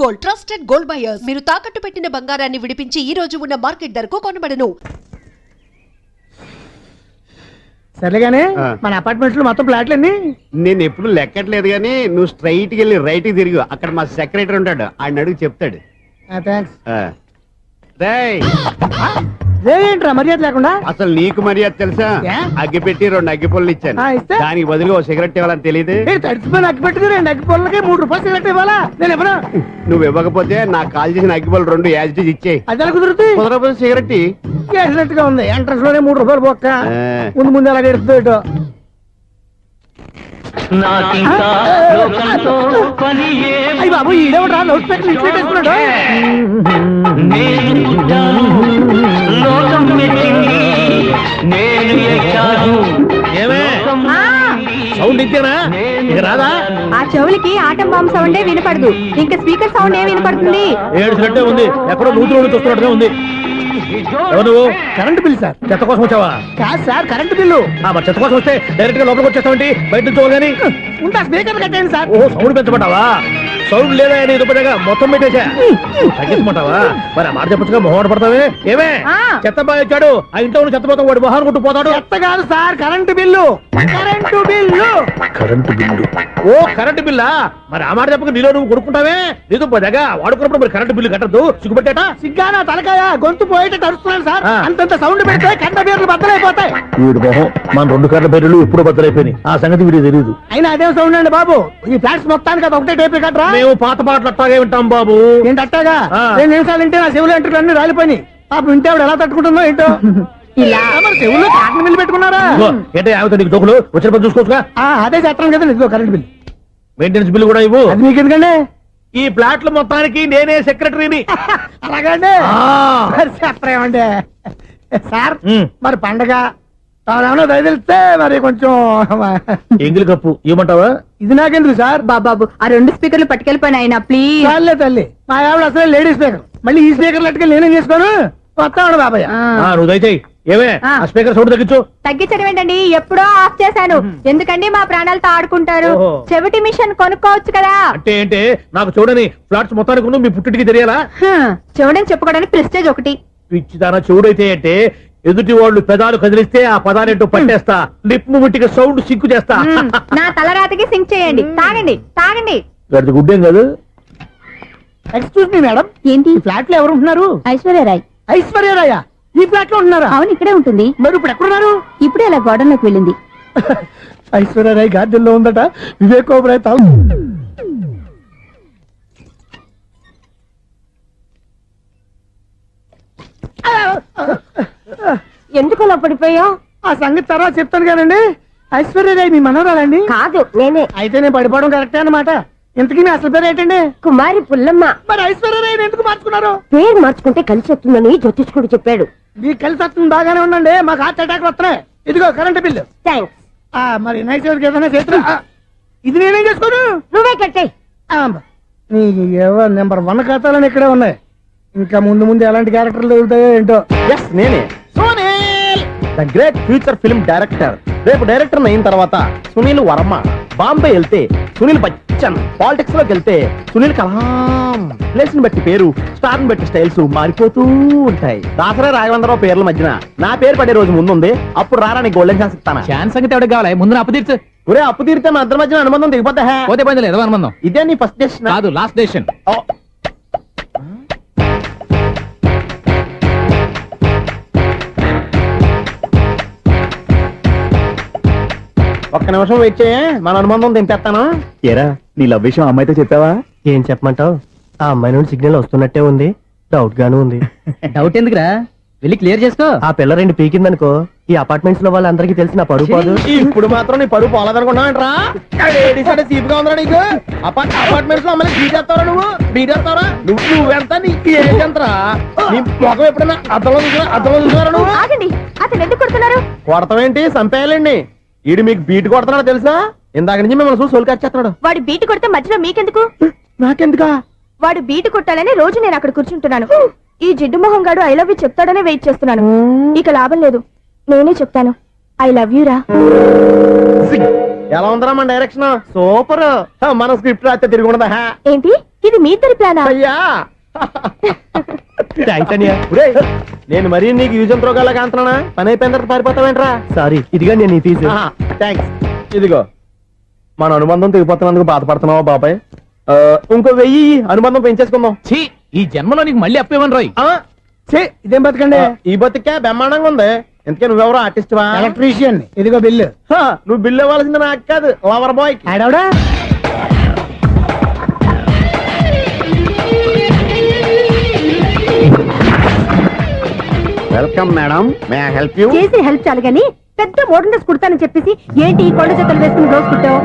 Gold, trusted gold buyers. మీరు తాకట్టు పెట్టిన బంగారాన్ని విడిపించి ఈ రోజు ఉన్న మార్కెట్ ధరకు కొనబడను. సరేగానే మన అపార్ట్మెంట్స్ లో మొత్తం ఫ్లాట్లు అన్ని నేను ఎప్పుడు లెక్కట్లేదు కానీ నువ్వు స్ట్రైట్ కి వెళ్ళి రైట్ కి తిరిగి అక్కడ మా సెక్రటరీ ఉంటాడు, ఆయన అడుగు చెప్తాడు. థ్యాంక్స్. రేయ్, ఏంట్రా మర్యాద లేకుండా? అసలు నీకు మర్యాద తెలుసా? అగ్గి పెట్టి 2 అగ్గి పుల్లలు ఇచ్చాను, దానికి బదులుగా 1 సిగరెట్ ఇవ్వాలని తెలియదు. తడిచిపోయిన అగ్గి పెట్టుకుని 2 అగ్గి పుల్లలకి 3 రూపాయలు సిగరెట్ ఇవ్వాలా? నేను ఇవ్వను. నువ్వు ఇవ్వకపోతే నాకు కాల్ చేసిన అగ్గి పుల్లలు 2 యాజిటీస్ ఇచ్చేయి. అది ఎలా కుదురుతుంది? కుదరకపోతే సిగరెట్ చేసినట్టుగా ఉంది. ఎంట్రన్స్ లోనే 3 రూపాయలు పోక్క ముందు ఎలా ఎడుతుంది ఇటు. అయ్యి బాబు ఈడేవడా లౌడ్ స్పీకర్ ఇంట్లో పెట్టేసుకున్నాడు. సౌండ్ ఇంతేనా? ఇక రాదా? ఆ చెవులకి ఆటం బాంబు సౌండే వినపడదు, ఇంకా స్పీకర్ సౌండ్ ఏ వినపడుతుంది? ఏడుసినట్టే ఉంది, ఎక్కడో నూతులు చూస్తున్నట్టుగా ఉంది. ఎవరు నువ్వు? Current bill sir. చెత్త కోసం వచ్చావా? కాదు సార్, కరెంట్ బిల్లు. మరి చెత్త కోసం వస్తే డైరెక్ట్ గా లోపలికి వచ్చేస్తావంటి? బయట నుంచి కానీ ఉంటా స్పీకర్ కట్టండి సార్. ఓ సౌండ్ పెంచమంటావా? సౌండ్ లేదా నీ దుబ్బగా మొత్తం పెట్టేశా. తగ్గించమంటావా? మరి ఆ మాట చెప్పచ్చుగా మొహమాట పడతావే. ఏమే చెత్త బాగా ఇచ్చాడు, ఆ ఇంట్లో ఉన్న చెత్త పోతాం, వాడు మొహాన్ని కొట్టు పోతాడు. చెత్త కాదు sir, current bill. Current bill. Current bill. ఓ కరెంటు బిల్లా? మరి ఆ మాట చెప్పక నీలో నువ్వు కొడుకుంటావే. నీ దుబ్బగా వాడుకున్నప్పుడు మరి కరెంటు బిల్లు కట్టద్దు, సిగ్గుపెట్టేట. సిగ్గానా తలకాయ, గొంతు పోయేటట్టు అరుస్తున్నాను సార్. అంతంత సౌండ్ పెడితే కండ బీర్లు బద్దలైపోతాయి. వీడు మొహం మన 2 కర్ల బీర్లు ఇప్పుడు బద్దలైపోయినాయి, ఆ సంగతి వీడికి తెలియదు. అయినా అదే సౌండ్ అండి బాబు. ఈ ఫ్లాట్స్ మొత్తానికి అది ఒకటే టైప్ కట్టరా? మేము పాత పాటలు అట్టాగే వింటాం బాబు. ఏంటి అట్టాగా? 2 నిమిషాలు వింటే నా చెవులు ఎంటర్ అన్ని రాలిపోయి. పాప వింటే ఆవిడ ఎలా తట్టుకుంటుందో ఏంటో. ఇలా మరి చెవుల్లో కాటన్ బిల్లు పెట్టుకున్నారా? ఏంటే ఆమెతో నీకు దోకులు వచ్చిన పని చూసుకోవచ్చుగా. అదే చేస్తాను కదా. ఇదిగో కరెంట్ బిల్, మెయింటెనెన్స్ బిల్లు కూడా ఇవ్వు. అది మీకు ఎందుకండి? ఈ ప్లాట్ల మొత్తానికి నేనే సెక్రటరీని. అలాగండి. చెప్పరేమండి సార్. మరి పండగ ఏమన్నా దయదలిస్తే మరి కొంచెం ఎంగిలి కప్పు ఇవ్వమంటావా? ఇది నాకెందుకు సార్? బాబు ఆ 2 స్పీకర్లు పట్టుకెళ్ళిపోయిన ఆయన ప్లీజ్. చాలే తల్లి, మా ఆవిడ అసలే లేడీ స్పీకర్, మళ్ళీ ఈ స్పీకర్లు అట్టుకెళ్ళి నేనేం చేసుకోను? వస్తాడు బాబాయ్. నువ్వు దయచేయి. ఏమే ఆ స్పీకర్ సౌండ్ తగ్గించు. తగ్గించడం ఏంటండి, ఎప్పుడో ఆఫ్ చేశాను. ఎందుకండి మా ప్రాణాలతో ఆడుకుంటారు? చెవిటి మిషన్ కొనుక్కోవచ్చు కదా. అంటే ఏంటే నాకు చూడని ఫ్లాట్స్ మొత్తానికి మీ పుట్టింటికి తెలియాలా? చెవుడని చెప్పుకోవడానికి ప్రెస్టేజ్ ఒకటి. పిచ్చిదానా చెవుడైతే అంటే ఎదుటి వాళ్ళు పెదాలు కదిలిస్తే ఆ పదాలేంటో పట్టేస్తా, లిప్ ముట్టికి సౌండ్ సింకు చేస్తా. నా తలరాతకి సింక్ చేయండి. తాగండి తాగండి. గడిచి గుడ్డేం కాదు. ఎక్స్క్యూజ్ మీ మేడం, ఏంటి? ఫ్లాట్ లో ఎవరు ఉంటున్నారు? ఐశ్వర్యరాయ్. ఐశ్వర్యరాయ ఈ ఫ్లాట్ లో ఉంటున్నారా? అవును, ఇక్కడే ఉంటుంది. మరి ఇప్పుడు ఎక్కడున్నారు? ఇప్పుడే అలా గోడంలోకి వెళ్ళింది. ఐశ్వర్యరాయ్ గార్డెన్ లో ఉందట. వివేక్ ఓబరాయ్ ఎందుకు అలా పడిపోయా? ఆ సంగతి తర్వాత చెప్తాను కానండి. ఐశ్వర్యరాయ్ మీ మనవరాలండి? కాదు, నేనే. అయితే నేను పడిపోవడం కరెక్టే అన్నమాట. ఇంతకీ మీ అసలు పేరు ఏంటండి? కుమారి పుల్లమ్మ. మరి ఐశ్వర్యరాయ్ ఎందుకు మార్చుకున్నారు? పేరు మార్చుకుంటే కలిసి వస్తుందని జ్యోతిష్కుడు చెప్పాడు. మీకు కలిసి వస్తుంది, బాగానే ఉండండి. మాకు హార్ట్ అటాక్ వస్తున్నాయి. ఇదిగో కరెంట్ బిల్లు. థ్యాంక్స్. మరి నైట్ ఏదైనా చేస్తున్నా ఇది నేనేం చేసుకోను? నువ్వే కట్టే. నెంబర్ 1 ఖాతాలని ఇక్కడే ఉన్నాయి. ఇంకా ముందు ముందు ఎలాంటి క్యారెక్టర్లు దొరుకుతాయో ఏంటో. నేనే the great future film director. రేపు డైరెక్టర్ అయిన తర్వాత సునీల్ వర్మ. బాంబే వెళ్తే సునీల్ బచ్చన్, పాలిటిక్స్ లోకి వెళ్తే సునీల్ కలాం. ప్లేస్ ని బట్టి పేరు, స్టార్ ని బట్టి స్టైల్స్ మారిపోతూ ఉంటాయి. దాసరా రాఘవేంద్రరావు పేర్ల మధ్యన నా పేరు పడే రోజు ముందుంది. అప్పుడు రారా నీ గోల్డెన్ ఛాన్స్ ఇస్తాను. ఛాన్స్ సంగతి ఎవరికి కావాలి? ముందు అప్పు తీర్చు. ఒరే అప్పు తీరితే మన ఇద్దరి మధ్యన అనుబంధం దిగిపోతా. పోతే పోయింది లేదు అనుబంధం. ఇదే నీ ఫస్ట్ డెస్టినేషన్ కాదు, లాస్ట్ డెసిషన్. ఒక్క నిమిషం వెయిట్ చేయ, మన అనుబంధం దింపేస్తాను. ఏరా నీ లవ్ విషయం అమ్మాయితో చెప్పావా? ఏం చెప్పమంటావు? ఆ అమ్మాయి నుండి సిగ్నల్ వస్తున్నట్టే ఉంది, డౌట్ గాను ఉంది. డౌట్ ఎందుకురా, వెళ్ళి క్లియర్ చేసుకో. ఆ పిల్ల 2 పీకిందనుకో, ఈ అపార్ట్మెంట్స్ లో వాళ్ళందరికీ తెలిసిన పరుగు పోదు. ఇప్పుడు మాత్రం నీ పరువు పోలేదనుకున్నావంటరా? సీపుగా ఉందా నీకు? అపార్ట్మెంట్స్ లో అమ్మని బీటేస్తావరా? బీటేస్తావరా? నువ్వెంత, నీకు ఏంటంతరా? నీ ముఖం ఎప్పుడైనా అద్దంలో చూసారా నువ్వు? ఆగండి, అతను ఎందుకు కొడుతున్నారు? కొడతావేంటి? చంపేయాలండి. ఈడు మీకు బీట్ కొడుతున్నాడు తెలుసా? ఇందాక నుంచి మిమ్మల్ని చూసి సోల్కొచ్చేస్తున్నాడు. వాడు బీటు కొడితే మధ్యలో మీకెందుకు? నాకెందుకా? వాడు బీటు కొట్టాలని రోజు నేను అక్కడ కూర్చుంటున్నాను. ఈ జిడ్డు మొహం గాడు ఐ లవ్ యూ చెప్తాడనే వెయిట్ చేస్తున్నాను. ఇక లాభం లేదు, నేనే చెప్తాను. ఐ లవ్ యూ రా. ఎలా ఉందరా మన డైరెక్షన్? సూపర్. మన స్క్రిప్ట్ రాస్తే తిరిగి ఉండదా? ఏంటి ఇది మీ ఇద్దరి ప్లానా? అయ్యా ఒరేయ్, నేను మరీ నీకు యూజ్ ఎంతో గల కాంతనా పని అయిపోయిన తర్వాత పారిపోతావేంట్రా? సారీ ఇదిగా నేను తీసి థ్యాంక్స్. ఇదిగో మన అనుబంధం తెగిపోతున్నందుకు బాధపడుతున్నావా బాబాయ్? ఇంకో 1000 అనుబంధం పెంచేసుకుందాం. ఛీ ఈ జన్మలో నీకు మళ్ళీ అప్పేమని రాయ్. ఇదేం బతకండి. ఈ బతికే బ్రహ్మాండంగా ఉంది. ఎందుకే నువ్వెవరో ఆర్టిస్ట్ వా? ఎలక్ట్రీషియన్ ఇదిగో బిల్లు. నువ్వు బిల్లు ఇవ్వాల్సింది నాకు కాదు, లవర్ బాయ్. ఆడవడా welcome madam, may I help you? చేసి హెల్ప్ చాలు గాని పెద్ద మోడల్ డ్రెస్ కుడతానని చెప్పేసి ఏంటి ఈ కొండ జతలు వేసుకుని రోజు కుట్టావు?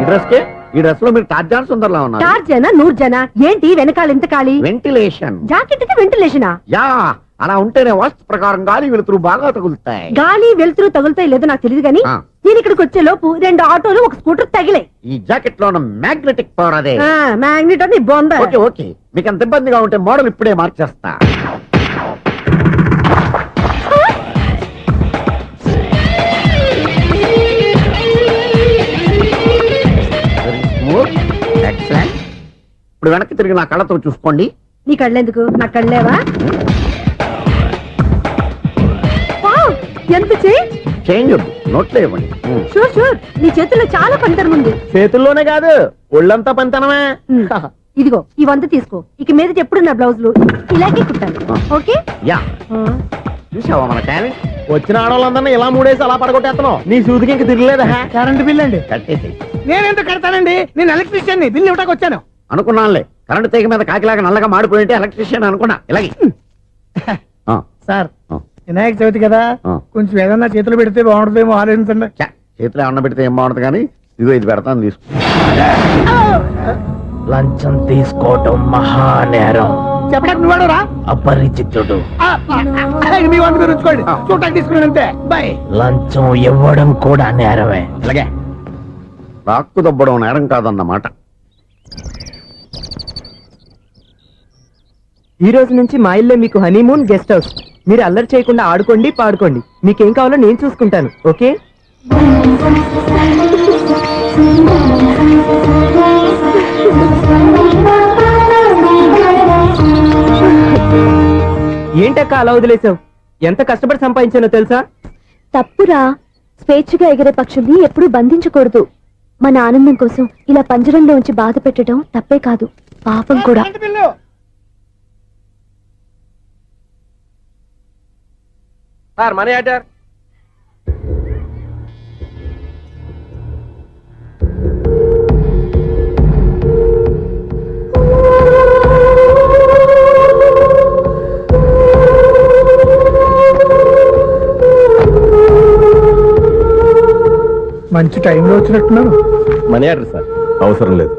ఈ డ్రెస్ లో మీరు టార్జాన్ సుందర్లా ఉన్నారు. చార్జనా 100 జనా ఏంటి వెనకాల ఎంత ఖాళీ? వెంటిలేషన్. జాకెట్ కి వెంటిలేషనా? యా, అలా ఉంటేనే వాస్తు ప్రకారం గాలి వెలుతురు బాగా తగులుతాయి. గాలి వెలుతురు తగులుతాయి లేదో నాకు తెలియదు గాని ఆ. నేను ఇక్కడికి వచ్చే లోపు 2 ఆటోలు ఒక స్కూటర్ తగిలే. ఈ జాకెట్ లో ఉన్న మ్యాగ్నెటిక్ పవర్ అదే. మ్యాగ్నెట్ అని బొంద. ఓకే ఓకే, మీకు అంత ఇబ్బందిగా ఉంటే మోడల్ ఇప్పుడే మార్చేస్తా. ఎక్సలెంట్. ఇప్పుడు వెనక్కి తిరిగి నా కళ్ళతో చూసుకోండి. నీ కళ్ళెందుకు? నా కళ్ళేవా? వావ్, ఎంత చేంజ్. చేంజ్ వద్దు, నోట్లో ఇవ్వండి. షూర్ షూర్, నీ చేతుల్లో చాలా పంతరం ఉంది. చేతుల్లోనే కాదు, ఒళ్ళంతా పంతనమే. ఇదిగో ఈ 100 తీసుకో. ఇక మీద ఎప్పుడు నా బ్లౌజులు ఇలాగే కుట్టాను. ఓకే? యా, చూసావా మన టాలెంట్? వచ్చిన ఆడవాళ్ళందరినీ ఇలా మూడేసి అలా పడగొట్టేస్తున్నావు. నీ సూదికి ఇంక తిరగలేదా? కరెంట్ బిల్ అండి. కట్టేసి నేనెంత కడతానండి, నేను ఎలక్ట్రీషియన్ బిల్ ఇవ్వడానికి వచ్చాను. అనుకున్నానులే, కరెంట్ తీగ మీద కాకిలాగా నల్లగా మాడిపోయింటే ఎలక్ట్రీషియన్ అనుకున్నా. ఇలాగే సార్ ఆ. వినాయక చవితి కదా, ఆ. కొంచెం ఏదన్నా చేతులు పెడితే బాగుంటుందేమో ఆలోచించండి. ఛ, చేతిలో అన్న పెడితే ఏం బాగుంటుంది కానీ ఇదిగో ఇది పెడతాను, తీసుకో. లంచం తీసుకోవటం మహానేరం. చెప్పడానికి నువ్వాడరా? అపరిచితుడు. మీ వంట మీరు ఉంచుకోండి, చూడటానికి తీసుకున్నాను అంతే. బాయ్. లంచం ఇవ్వడం కూడా నేరమే. అలాగే రాక్కు దబ్బడం నేరం కాదన్నమాట. ఈ రోజు నుంచి మా ఇల్లే మీకు హనీమూన్ గెస్ట్ హౌస్. మీరు అల్లరి చేయకుండా ఆడుకోండి, పాడుకోండి. మీకేం కావాలో నేను చూసుకుంటాను. ఓకే? ఏంటక్క అలా వదిలేసావు? ఎంత కష్టపడి సంపాదించానో తెలుసా? తప్పురా, స్వేచ్ఛగా ఎగిరే పక్షుల్ని ఎప్పుడూ బంధించకూడదు. మన ఆనందం కోసం ఇలా పంజరంలో ఉంచి బాధ పెట్టడం తప్పే కాదు, పాపం కూడా. Current bill. Sir money order. మంచి టైంలో వచ్చినట్టున్నారు. Money order sir. అవసరం లేదు,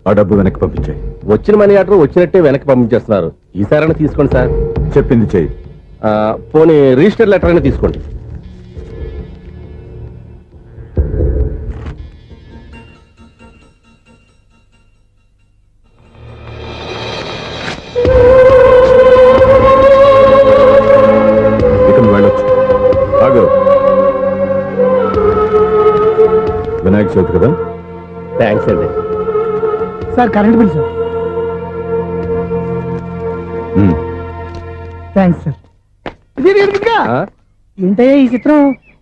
ఆ డబ్బు వెనక్కి పంపించాయి. వచ్చిన మనీ ఆర్డర్ వచ్చినట్టే వెనక్కి పంపించేస్తున్నారు. ఈసారైనా తీసుకోండి సార్. చెప్పింది చెయ్యి. పోనీ రిజిస్టర్ లెటర్ అయినా తీసుకోండి. ఇక నువ్వు వెళ్ళొచ్చు. ఆగు. వినాయక చవితి కదా. థ్యాంక్స్ అండి. Sir current bill sir. Thanks sir. ఏంటయ్యా ఈ చిత్రం?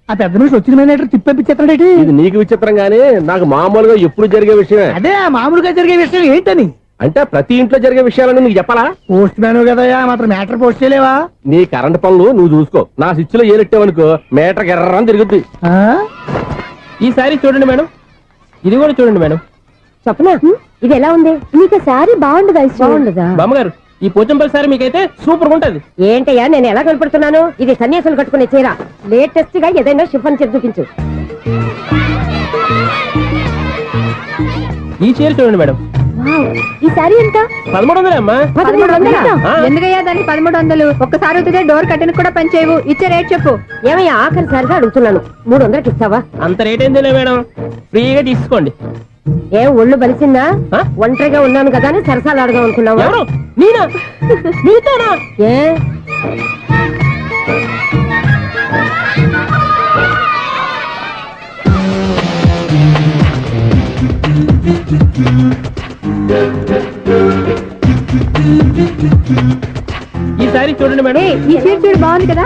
ఆ పెద్ద నుంచి వచ్చిన మేనేటర్ తిప్పించేస్తాడేటి? ఇది నీకు విచిత్రం గానీ నాకు మామూలుగా ఎప్పుడు జరిగే విషయమే. అదే మామూలుగా జరిగే విషయం ఏంటని. అంటే ప్రతి ఇంట్లో జరిగే విషయాలని నీకు చెప్పాలా? పోస్ట్ మ్యాన్ కదయ్యా, మాత్రం మ్యాటర్ పోస్ట్ చేయలేవా? నీ కరెంట్ పనులు నువ్వు చూసుకో. నా స్విచ్ లో ఏరెట్టావనుకో మీటర్ ఎర్రని తిరుగుద్ది. ఈ సారీ చూడండి మేడం, ఇది కూడా చూడండి మేడం. చెప్పనా, ఇది ఎలా ఉంది? నీకు శారీ బాగుండదా? బాగుండదా? బామ్మగారు, ఈ పోచంపల్లి సారీ మీకైతే సూపర్ ఉంటది. ఏంటయ్యా నేను ఎలా కనపడుతున్నాను? ఇది సన్యాసులు కట్టుకునే చీర. లేటెస్ట్ గా ఏదైనా షిఫన్ చేసి చూపించు. ఈ చీర చూడండి మేడం, ఈ శారీ ఎంత? 1300 అమ్మా. 1300? ఆ. ఎందుకయ్యా దాన్ని 1300? ఒక్కసారి అవుతుందే డోర్ కట్టెన్ కూడా పనిచేయవు. ఇచ్చే రేట్ చెప్పు. ఏమయ్యా ఆఖరిసారిగా అడుగుతున్నాను, 300కి ఇస్తావా? అంత రేట్ ఏందిలే మేడం, ఫ్రీగా తీసుకోండి. ఏం ఒళ్ళు బలిసిందా? ఆ? ఒంటరిగా ఉన్నాను కదా అని సరసాలు అడగా అనుకున్నావా? ఎవరు? నేనా? నీతోనా? ఏ ఈ సారీ చూడండి మేడం. ఈ చీర చూడు బాగుంది కదా.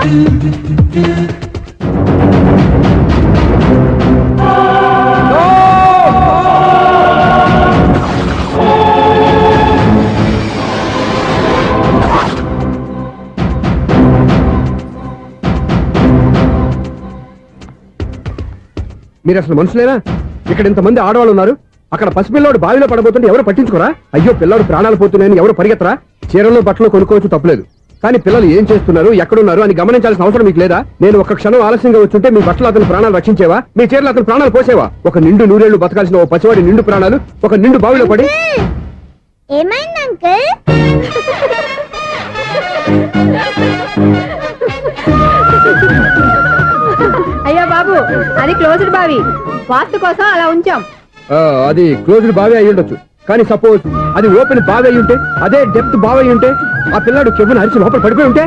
మీరు అసలు మనుషులేనా? ఇక్కడ ఇంతమంది ఆడవాళ్ళు ఉన్నారు, అక్కడ పసిపిల్లాడు బావిలో పడబోతుంటే ఎవరు పట్టించుకోరా? అయ్యో పిల్లాడు ప్రాణాలు పోతున్నాయని ఎవరు పరిగెత్తరా? చీరలు బట్టలు కొనుక్కోవచ్చు తప్పులేదు, కానీ పిల్లలు ఏం చేస్తున్నారు, ఎక్కడున్నారు అని గమనించాల్సిన అవసరం మీకు లేదా? నేను ఒక్క క్షణం ఆలస్యంగా వచ్చుంటే మీ బట్టలు అతని ప్రాణాలు రక్షించేవా? మీ చీరలు అతని ప్రాణాలు పోసేవా? ఒక నిండు నూరేళ్లు బతకాల్సిన ఓ పసివాడి నిండు ప్రాణాలు ఒక నిండు బావిలో పడి. ఏమైంది అంకుల్? అయ్యో బాబు, అది క్లోజ్డ్ బావి, వాస్తు కోసం అలా ఉంచాం. అది క్లోజ్డ్ బావి అయి ఉండొచ్చు, కానీ సపోజ్ అది ఓపెన్ బావి అయి ఉంటే, అదే డెప్త్ బావి అయి ఉంటే, ఆ పిల్లాడు చెవును అరిచి లోపల పడిపోయి ఉంటే.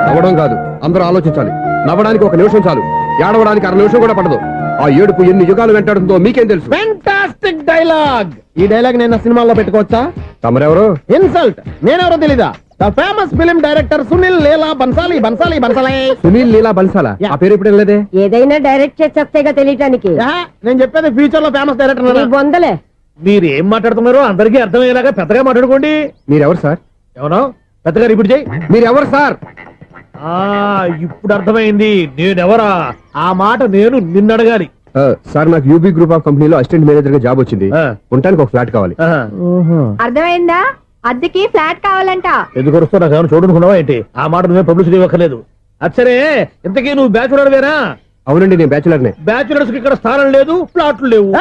నవ్వడం కాదు, అందరూ ఆలోచించాలి. నవ్వడానికి ఒక నిమిషం చాలు, ఏడవడానికి అర నిమిషం కూడా పడదు. ఆ ఏడుపు ఎన్ని యుగాలు వెంటాడుతుందో మీకేం తెలుసు? Fantastic dialogue. ఈ డైలాగ్ నేను సినిమాలో పెట్టుకోవచ్చా? తమరెవరు? ఇన్సల్ట్. నేనెవరో తెలీదా? The famous film director Sunil Leela Bansali. Bansali Bansali Sunil Leela బన్సాలా? ఆ పేరు ఇప్పుడు లేదే. ఏదైనా డైరెక్ట్ చేసేగా తెలియటానికి. నేను చెప్పేది ఫ్యూచర్ లో ఫేమస్ డైరెక్టర్. బొందలే. మీరు ఏం మాట్లాడుతున్నారో అందరికీ అర్థమయ్యేలాగా పెద్దగా మాట్లాడుకోండి. మీరెవరు సార్? ఎవరో పెద్దగా రిపీట్ చేయి. మీరెవరు సార్? ఇప్పుడు అర్థమైంది నేనెవరా. ఆ మాట నేను నిన్ను అడగాలి. సార్, నాకు యూబీ గ్రూప్ ఆఫ్ కంపెనీలో అసిస్టెంట్ మేనేజర్ గా జాబ్ వచ్చింది. ఉండటానికి ఒక ఫ్లాట్ కావాలి. అర్థమైందా? అద్దెకి ఫ్లాట్ కావాలంట. ఎందుకు వస్తావు? నాకు ఏమైనా చూడనుకున్నావా ఏంటి? ఆ మాట నువ్వే పబ్లిసిటీ ఇవ్వక్కర్లేదు. అచ్చరే, ఇంతకీ నువ్వు బ్యాచులర్ వేరా? అవునండి, నేను బ్యాచులర్ నే. బ్యాచులర్స్ కి ఇక్కడ స్థానం లేదు, ప్లాట్లు లేవు.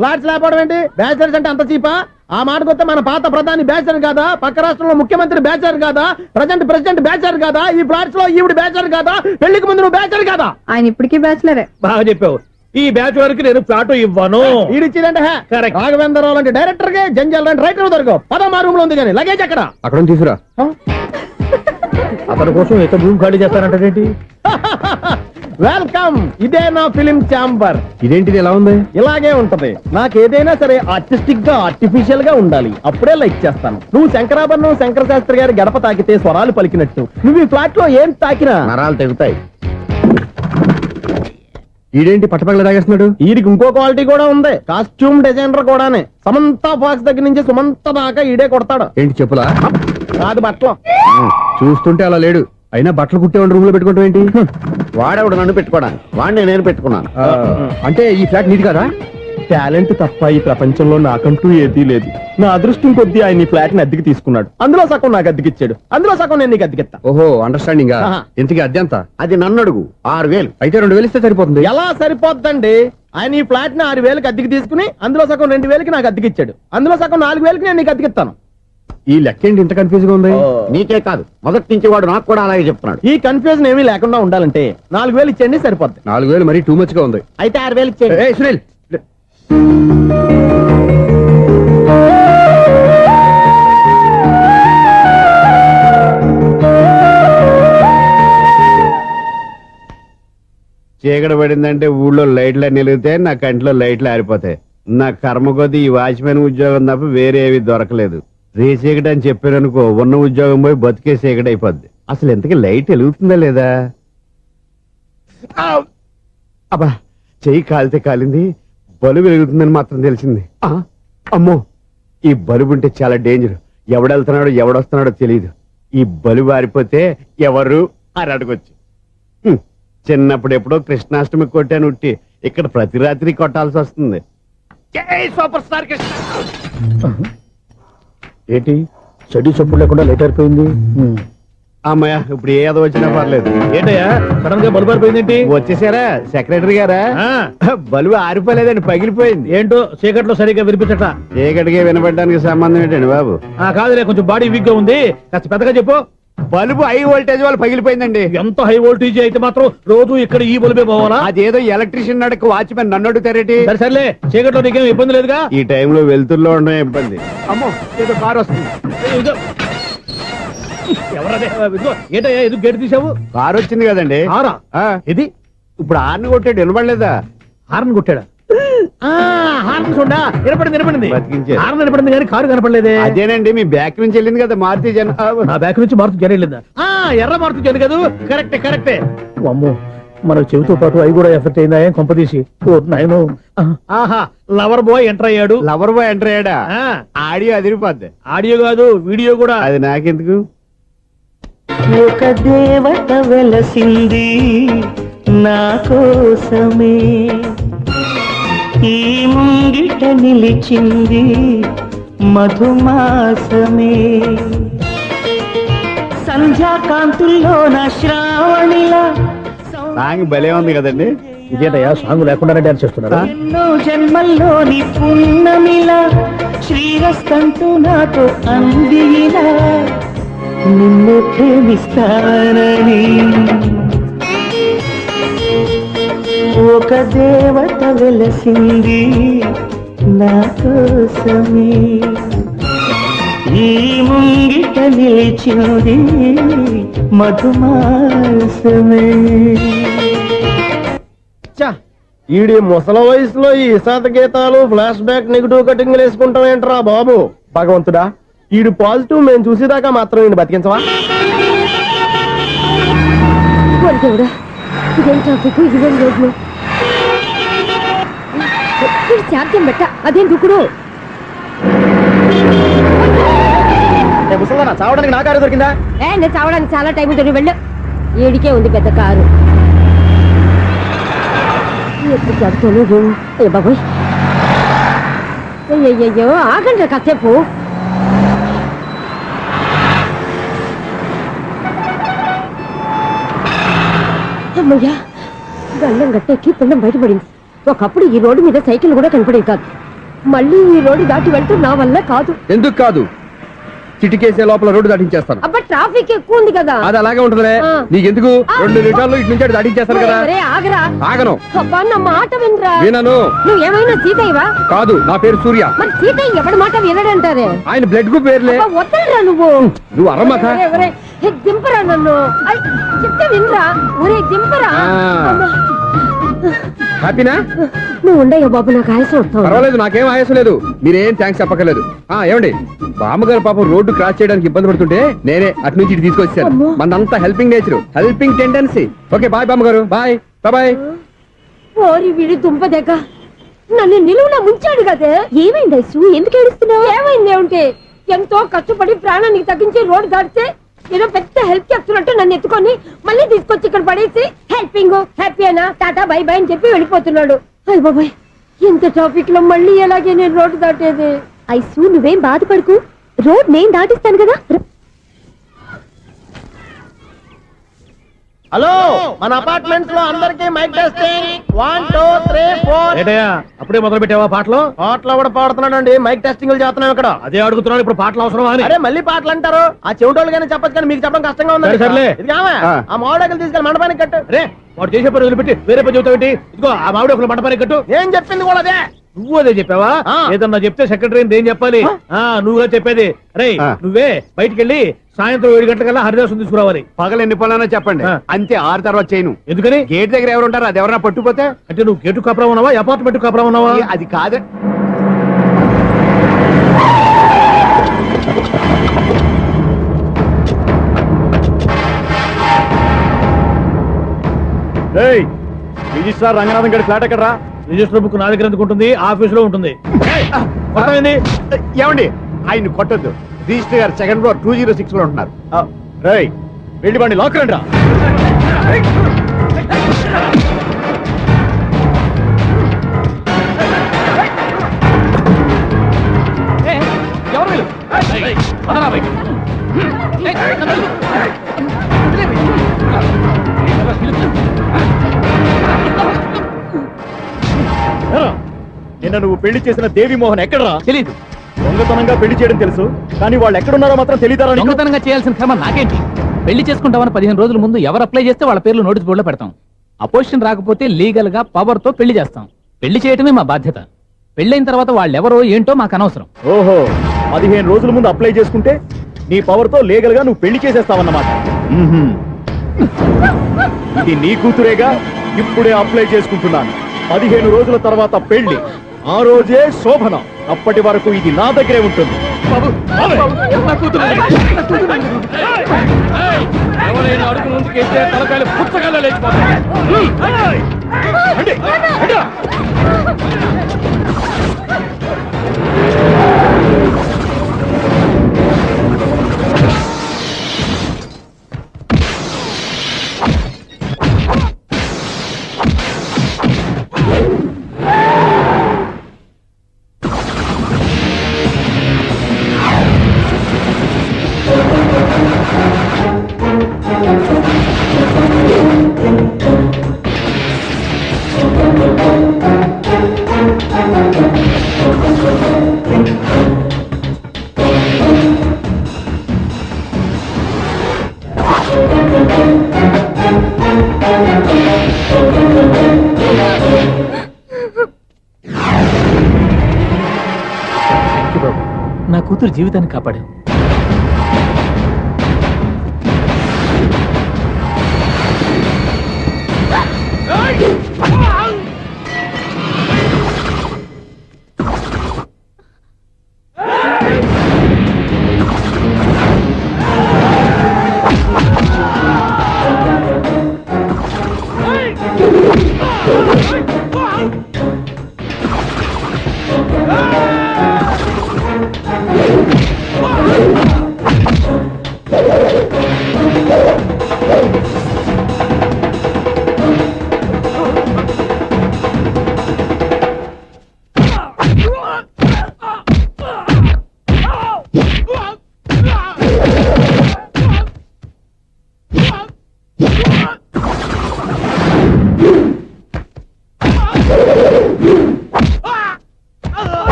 ఫ్లాట్స్ లేకపోవడం ఏంటి? బ్యాచిలర్స్ అంటే అంత చీపా? ఆ మాటకొస్తే మన పాత ప్రధాని బ్యాచర్ కాదా? పక్క రాష్ట్రంలో ముఖ్యమంత్రి బ్యాచర్ కాదా? ప్రెసిడెంట్ బ్యాచర్ కాదా? ఈ ఫ్లాట్స్ లో ఈవిడ బ్యాచర్ కాదా? పెళ్లికి ముందు నువ్వు బ్యాచర్ కాదా? ఆయన ఇప్పటికీ బ్యాచులరే. బాగా చెప్పావు. ఈ బ్యాచులర్ కి నేను ప్లాట్ ఇవ్వను. ఈడిచ్చిందంటే Correct. రాఘవేంద్రరావు లాంటి డైరెక్టర్ గా జంజల్ లాంటి రైటర్ దొరకవు. పదమా రూమ్ లో ఉంది కానీ లగేజ్ అక్కడ. అక్కడ నుంచి తీసురా. అతని కోసం ఎంత రూమ్ ఖాళీ చేస్తానంటే వెల్కమ్. ఇదే నా ఫిలిం ఛాంబర్. ఇదేంటిది ఎలా ఉంది? ఇలాగే ఉంటది. నాకు ఏదైనా సరే ఆర్టిస్టిక్ గా ఆర్టిఫిషియల్ గా ఉండాలి, అప్పుడే లైక్ చేస్తాను. నువ్వు శంకరాభరణం శంకర శాస్త్రి గారి గడప తాకితే స్వరాలు పలికినట్టు నువ్వు ఈ ఫ్లాట్ లో ఏం తాకినా నరాలు తెగుతాయి. ఈడేంటి పట్టపగల తాగేస్తున్నాడు? వీడికి ఇంకో క్వాలిటీ కూడా ఉంది. కాస్ట్యూమ్ డిజైనర్ కూడానే. సమంత ఫాక్స్ దగ్గర నుంచి సుమంత దాకా ఈడే కొడతాడు. ఏంటి చెప్పులా? కాదు బట్టలు. చూస్తుంటే అలా లేడు. అయినా బట్టలు కుట్టేవాడి రూమ్ లో పెట్టుకోవడం ఏంటి? వాడేవాడు నన్ను పెట్టుకోవడానికి, వాడిని నేను పెట్టుకున్నాను. అంటే ఈ ఫ్లాట్ నీది కదా? టాలెంట్ తప్ప ఈ ప్రపంచంలో నాకంటూ ఏదీ లేదు. నా అదృష్టం కొద్దీ ఆయన ఈ ఫ్లాట్ ని అద్దెకి తీసుకున్నాడు. అందులో సగం నాకు అద్దెకిచ్చాడు, అందులో సగం నేను నీకు అద్దెకిస్తా. ఓహో, అండర్స్టాండింగ్. ఆహా. ఇంతకీ అద్దె ఎంత? అది నన్ను అడుగు. 6,000. అయితే 2,000 ఇస్తే సరిపోతుంది. ఎలా సరిపోద్దండి? ఆయన ఈ ఫ్లాట్ ని 6,000కి అద్దెకి తీసుకుని అందులో సగం 2,000కి నాకు అద్దెకిచ్చాడు, అందులో సగం 4,000కి నేను నీకు అద్దెకిస్తాను. ఈ లెక్క ఏంటి ఇంత కన్ఫ్యూజ్ గా ఉంది? నీకే కాదు, మొదటి నుంచి వాడు నాకు కూడా అలాగే చెప్తున్నాడు. ఈ కన్ఫ్యూజన్ ఏమీ లేకుండా ఉండాలంటే 4,000 ఇచ్చేయండి, సరిపోద్ది. 4,000 మరీ టూ మచ్ గా ఉంది. అయితే 6,000 ఇచ్చేయండి. ఏయ్ సునీల్, చీకటి పడిందంటే ఊళ్ళో లైట్లు నిలిగితే నా కంట్లో లైట్లు ఆరిపోతాయి. నా కర్మ కొద్దీ ఈ వాచ్మెన్ ఉద్యోగం తప్ప వేరే ఏవి దొరకలేదు. రే చీకటి అని చెప్పారనుకో, ఉన్న ఉద్యోగం పోయి బతికే చీకటి అయిపోద్ది. అసలు ఎంతకీ లైట్ వెలుగుతుందా లేదా? అబ్బా, చెయ్యి కాలితే కాలింది, బలుబు వెలుగుతుందని మాత్రం తెలిసింది. అమ్మో, ఈ బలుబు ఉంటే చాలా డేంజర్. ఎవడెళ్తున్నాడో ఎవడొస్తున్నాడో తెలియదు. ఈ బలుబు ఆరిపోతే ఎవరు అని అడగొచ్చు. చిన్నప్పుడు ఎప్పుడో కృష్ణాష్టమి కొట్టాను ఉట్టి, ఇక్కడ ప్రతి రాత్రి కొట్టాల్సి వస్తుంది. జై సూపర్ స్టార్ కృష్ణ. ఏంటి చెడు చెప్పుడు లేకుండా లేట్ అయిపోయింది? అమ్మయ్య, ఇప్పుడు ఏదో వచ్చినా పర్లేదు. ఏంటయ్యా సడన్ గా బల్బు అయిపోయిందేంటి? వచ్చేసారా సెక్రటరీ గారా? ఆ, బలుబు ఆరిపోలేదండి, పగిలిపోయింది. ఏంటో చీకట్లో సరిగ్గా వినిపించట. చీకటికి వినపడడానికి సంబంధం ఏంటండి బాబు? కాదులే, కొంచెం బాడీ వీక్ గా ఉంది, కాస్త పెద్దగా చెప్పు. బల్బు హై వోల్టేజ్ వాళ్ళు పగిలిపోయిందండి. ఎంత హై వోల్టేజ్ అయితే మాత్రం రోజు ఇక్కడ ఈ బల్బే పోవాలా? అదేదో ఎలక్ట్రీషియన్ నడక వాచ్మెన్ నన్ను అడుగుతారేటి? సరే సర్లే, చీకట్లో నీకేం ఇబ్బంది లేదుగా? ఈ టైంలో వెళ్తుల్లో ఉండడం ఇబ్బంది. అమ్మో, ఏదో కారు వస్తుంది. ఇదిగో. ఎవరదే? ఇదిగో, ఏంటయ్యా ఎందుకు గేట్ తీసావు? కారు వచ్చింది కదండి. ఆరా ఆ, ఇది ఇప్పుడు ఆర్ని కొట్టాడు, వినపడలేదా? హార్న్ కొట్టాడా హార్న్ చూడా వినపడింది బతికించారు. హార్న్ వినపడింది కానీ కారు కనపడలేదే అదేనండి మీ బ్యాక్ నుంచి వెళ్ళింది కదా మారుతి జన నా బ్యాక్ నుంచి మారుతు జన వెళ్ళిందా ఎర్ర మారుతు జన కదా కరెక్టే అమ్మో మన చెవితో పాటు అవి కూడా ఎఫెక్ట్ అయిందా ఏం కొంపదీసి నాయను ఆహా లవర్ బాయ్ ఎంటర్ అయ్యాడు లవర్ బాయ్ ఎంటర్ అయ్యాడా ఆ, ఆడియో అదిరిపోద్ది ఆడియో కాదు వీడియో కూడా అది నాకెందుకు ఒక దేవత వెలసింది నా కోసమే ఈ ముంగిట నిలిచింది మధుమాసమే సంధ్యాకాంతుల్లో నా శ్రావణిలా సాంగ్ భలే ఉంది కదండి ఇదేంటయ్యా సాంగ్ లేకుండానే డాన్స్ చేస్తున్నారా ఎన్నో జన్మల్లోని పున్నమిలా శ్రీరస్తంటూ నాతో అందిలా నిన్ను ప్రేమిస్తానని ఒక దేవత వెలసింది నా కోసమే ఈ ముంగిట నిలిచింది మధుమాసమే ఈడి ముసల వయసులో ఈ ఇసాత గీతాలు ఫ్లాష్ బ్యాక్ నెగిటివ్ కటింగ్ వేసుకుంటాం ఏంట్రా బాబు భగవంతుడా ఈడు పాజిటివ్ మేము చూసేదాకా మాత్రం ఈయన బతికించవా దేవుడా ఇదేం ట్రాఫిక్ ఇదేం రోడ్లు శాంతం పెట్ట అదేం దుక్కుడు ముసలనా చావడానికి నా కారు దొరికిందా నేను చావడానికి చాలా టైం ఉంటుంది వెళ్ళు ఏడికే ఉంది పెద్ద కారు ఎప్పుడు చదువుకోలేదు ఏ బాబోయ్ అయ్యయ్యో ఆగండి కాసేపు అమ్మయ్యా గల్లం గట్టెక్కి పిండం బయటపడింది ఒకప్పుడు ఈ రోడ్డు మీద సైకిల్ కూడా కనపడేది కాదు మళ్ళీ ఈ రోడ్డు దాటి వెళ్తూ నా వల్ల కాదు ఎందుకు కాదు చిటికేసే లోపల రోడ్డు దాటించేస్తాను అబ్బా ట్రాఫిక్ ఎక్కువ ఉంది కదా అది అలాగే ఉంటుందిలే ఆ. నీకెందుకు 2 నిమిషాల్లో ఇటు నుంచి అటు దాటించేస్తాను కదా ఒరే, ఆగరా ఆగను అబ్బా నా మాట వినరా వినను నువ్వు ఏమైనా సీతయ్యవా కాదు నా పేరు సూర్య మరి సీతయ్య ఎవడి మాట వినడంటారే ఆయన బ్లడ్ గ్రూప్ పేర్లే అబ్బా, వదలరా నువ్వు నువ్వు అరమ్మక ఒరే, ఒరే, ఏ, దింపరా నన్ను ఐ, చెప్తే వినరా ఒరే దింపరా ఆ. అమ్మా. హ్యాపీనా నువ్వు ఉండయ్యా బాబు నాకు ఆయాసం వస్తావు పర్వాలేదు నాకేం ఆయాసం లేదు మీరేం థ్యాంక్స్ చెప్పక్కర్లేదు ఏమండి బామ్మగారు పాపం రోడ్డు క్రాస్ చేయడానికి ఇబ్బంది పడుతుంటే నేనే అటు నుంచి ఇటు తీసుకొచ్చాను అమ్మో. మనంతా helping nature helping tendency okay bye బామ్మగారు బాయ్ బాయ్ ఓరి వీడి దుంప దగ్గ నన్ను నిలువున ముంచాడు కదే ఏమైంది ఐసు ఎందుకు ఏడుస్తున్నావు ఏమైంది ఏమిటి ఎంతో కష్టపడి ప్రాణానికి తగ్గించి రోడ్డు దాటితే ఏదో పెద్ద హెల్ప్ చేస్తున్నట్టు నన్ను ఎత్తుకొని మళ్ళీ తీసుకొచ్చి ఇక్కడ పడేసి హెల్పింగ్ హ్యాపీ అయినా టాటా బై బై అని చెప్పి వెళ్ళిపోతున్నాడు అయ్య బాబాయ్ ఇంత ట్రాఫిక్ లో మళ్ళీ ఎలాగే నేను రోడ్డు దాటేది ఐసు నువ్వేం బాధపడకు రోడ్ నేను దాటిస్తాను కదా హలో మన అపార్ట్మెంట్స్ లో అందరికీ మైక్ టెస్టింగ్ 1 2 3 4 ఏంటయ్యా అప్పుడే మొదలు పెట్టావా పాటలు పాటలు కూడా పాడుతున్నాడు అండి మైక్ టెస్టింగ్ చేస్తున్నాం ఇక్కడ అదే అడుగుతున్నాడు ఇప్పుడు పాటలు అవసరమా అని అరే మళ్ళీ పాటలు అంటారు ఆ చెవిటోళ్ళు కానీ చెప్పచ్చు కానీ మీకు చెప్పడం కష్టంగా ఉంది సరే, సర్లే. ఇది ఆమె. ఆ. ఆ మామిడాకులు తీసుకెళ్ళి మండపానికి కట్టు రే వాడు చేసే పని వదిలిపెట్టి వేరే పని చెబుతావేంటి ఇదిగో ఆ మామిడి ఒకరు మంటపానికి కట్టు నేను చెప్పింది కూడా అదే నువ్వు అదే చెప్పావా ఆ. ఏదన్నా చెప్తే సెక్రటరీ ఏం చెప్పాలి నువ్వుగా చెప్పేది రే ఆ. నువ్వే బయటికి వెళ్ళి సాయంత్రం 7 గంటలకల్లా హరిదాసం తీసుకురావాలి పగలు ఎన్ని పనులన్నా చెప్పండి ఆ. అంతే 6 తర్వాత చేయను ఎందుకని గేట్ దగ్గర ఎవరు ఉంటారు అది ఎవరన్నా పట్టుపోతే అంటే నువ్వు గేటు కాపురా ఉన్నావా అపార్ట్మెంట్ కాపురా ఉన్నావా అది కాదు రిజిస్ట్రార్ రంగనాథన్ గారి ఫ్లాట్ ఎక్కడరా రిజిస్టర్ బుక్ నా దగ్గర ఎందుకు ఉంటుంది ఆఫీస్ లో ఉంటుంది ఏయ్, కొత్తమైంది. ఏమండి ఆయన కొట్టొద్దు రిజిస్టర్ గారు 2nd ఫ్లోర్ 206 లో ఉంటున్నారు రేయ్ వెళ్ళి బండి లాక్ రండి రా ఎవరు వీళ్ళు? ఏయ్, పదరా బయటికి. నిన్న నువ్వు పెళ్లి చేసిన దేవి మోహన్ ఎక్కడరా తెలీదు దొంగతనంగా పెళ్లి చేయడం తెలుసు కానీ వాళ్ళు ఎక్కడున్నారో మాత్రం తెలియదారా దొంగతనంగా చేయాల్సిన క్రమ నాకేంటి పెళ్లి చేసుకుంటామని 15 రోజుల ముందు ఎవరు అప్లై చేస్తే వాళ్ళ పేర్లు నోటీస్ బోర్డులో పెడతాం అపోజిషన్ రాకపోతే లీగల్ గా పవర్ తో పెళ్లి చేస్తాం పెళ్లి చేయటమే మా బాధ్యత పెళ్ళైన తర్వాత వాళ్ళెవరో ఏంటో మాకు అనవసరం ఓహో 15 రోజుల ముందు అప్లై చేసుకుంటే నీ పవర్ తో లీగల్ గా నువ్వు పెళ్లి చేసేస్తావన్నమాట ఇది నీ కూతురేగా ఇప్పుడే అప్లై చేసుకుంటున్నాను 15 రోజుల తర్వాత పెళ్లి, ఆ రోజే శోభన. అప్పటి వరకు ఇది నా దగ్గరే ఉంటుంది. ఎవరైనా అడుగు ముందుకేస్తే తలకాయలు పుచ్చకాయలు లేచిపోతాయి. నా కూతురు జీవితాన్ని కాపాడు.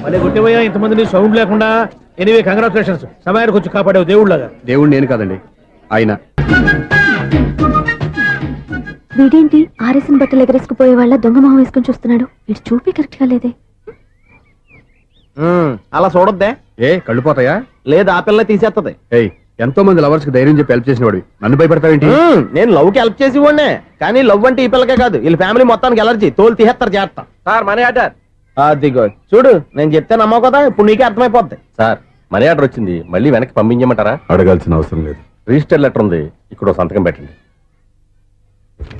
మళ్ళీ గుట్టిపోయా ఇంతమందిని సౌండ్ లేకుండా. ఎనీవే కంగ్రాచులేషన్స్, సమయానికి వచ్చి కాపాడావు దేవుళ్ళగా. దేవుడు నేను కాదండి, ఆయన. వీడేంటి ఆరేసిన బట్టలు ఎగరేసుకుపోయే వాళ్ళ దొంగ మొహం వేసుకుని చూస్తున్నాడు. వీడు చూపి కరెక్ట్ గా లేదే. అలా చూడొద్దే. ఏ కళ్ళు పోతాయా? లేదు, ఆ పిల్ల తీసేస్తది. ఏయ్, ఎంతో మంది లవర్స్ కి ధైర్యం చెప్పి హెల్ప్ చేసిన వాడు నన్ను భయపడతావేంటి? నేను లవ్ కి హెల్ప్ చేసి ఇవ్వండి, కానీ లవ్ అంటే ఈ పిల్లకే కాదు, వీళ్ళ ఫ్యామిలీ మొత్తానికి ఎలర్జీ. తోలు తీసేస్తారు చేస్తా. Sir money order. అదిగో చూడు, నేను చెప్తే నమ్మవు కదా, ఇప్పుడు నీకే అర్థమైపోద్ది. సార్ మనీ ఆర్డర్ వచ్చింది, మళ్ళీ వెనక్కి పంపించమంటారా? అడగాల్సిన అవసరం లేదు. రిజిస్టర్ లెటర్ ఉంది, ఇక్కడ ఓ సంతకం పెట్టండి.